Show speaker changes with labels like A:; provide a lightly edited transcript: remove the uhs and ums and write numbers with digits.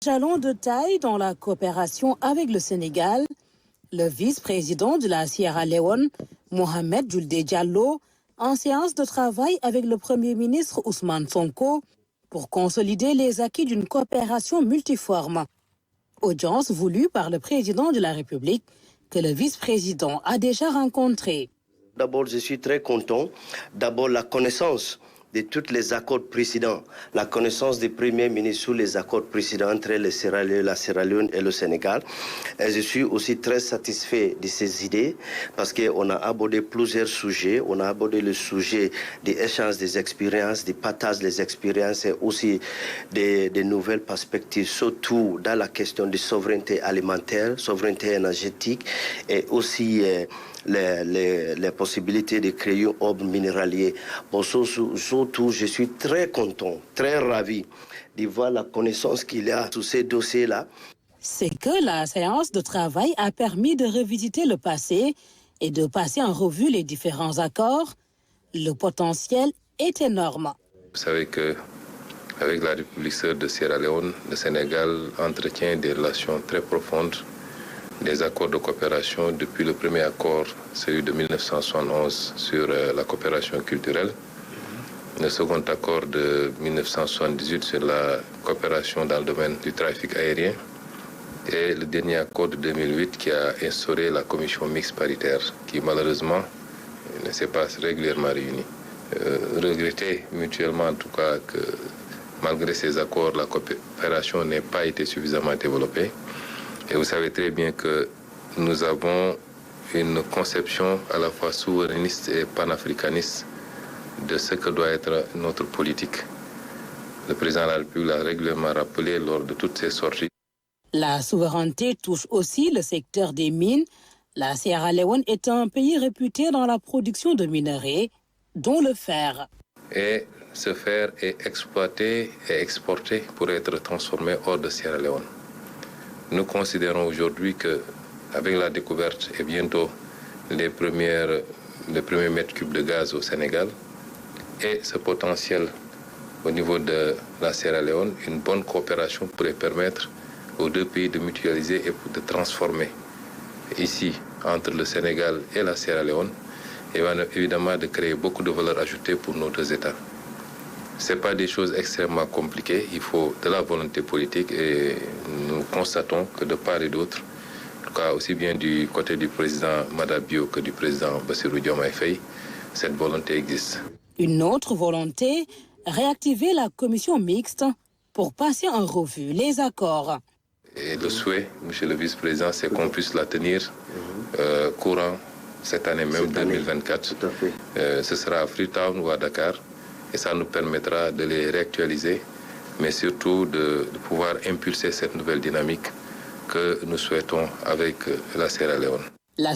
A: Jalon de taille dans la coopération avec le Sénégal, le vice-président de la Sierra Leone, Mohamed Julde Diallo, en séance de travail avec le Premier ministre Ousmane Sonko pour consolider les acquis d'une coopération multiforme. Audience voulue par le président de la République que le vice-président a déjà rencontré.
B: D'abord, je suis très content. D'abord, la connaissance de tous les accords précédents, la connaissance des premiers ministres sur les accords précédents entre la Sierra Leone et le Sénégal. Et je suis aussi très satisfait de ces idées parce qu'on a abordé plusieurs sujets. On a abordé le sujet des échanges des expériences, des partages des expériences et aussi des nouvelles perspectives, surtout dans la question de souveraineté alimentaire, souveraineté énergétique et aussi les possibilités de créer un hub minéralier. Bon, surtout, je suis très content, très ravi de voir la connaissance qu'il y a sur ces dossiers-là.
A: C'est que la séance de travail a permis de revisiter le passé et de passer en revue les différents accords. Le potentiel est énorme.
C: Vous savez qu'avec la République sœur de Sierra Leone, le Sénégal entretient des relations très profondes, des accords de coopération depuis le premier accord, celui de 1971 sur la coopération culturelle, le second accord de 1978 sur la coopération dans le domaine du trafic aérien et le dernier accord de 2008 qui a instauré la commission mixte paritaire qui malheureusement ne s'est pas régulièrement réunie. Regretter mutuellement en tout cas que malgré ces accords, la coopération n'ait pas été suffisamment développée. Et vous savez très bien que nous avons une conception à la fois souverainiste et panafricaniste de ce que doit être notre politique. Le président de la République l'a régulièrement rappelé lors de toutes ses sorties.
A: La souveraineté touche aussi le secteur des mines. La Sierra Leone est un pays réputé dans la production de minerais, dont le fer.
C: Et ce fer est exploité et exporté pour être transformé hors de Sierra Leone. Nous considérons aujourd'hui qu'avec la découverte et bientôt les premiers mètres cubes de gaz au Sénégal et ce potentiel au niveau de la Sierra Leone, une bonne coopération pourrait permettre aux deux pays de mutualiser et de transformer ici entre le Sénégal et la Sierra Leone et évidemment de créer beaucoup de valeur ajoutée pour nos deux États. Ce n'est pas des choses extrêmement compliquées, il faut de la volonté politique et nous constatons que de part et d'autre, en tout cas aussi bien du côté du président Madabio que du président Bassirou Diomaye Faye, cette volonté existe.
A: Une autre volonté, réactiver la commission mixte pour passer en revue les accords.
C: Et le souhait, monsieur le vice-président, c'est qu'on puisse la tenir courant cette année même, 2024.
B: Tout à fait.
C: Ce sera à Freetown ou à Dakar. Et ça nous permettra de les réactualiser, mais surtout de pouvoir impulser cette nouvelle dynamique que nous souhaitons avec la Sierra Leone.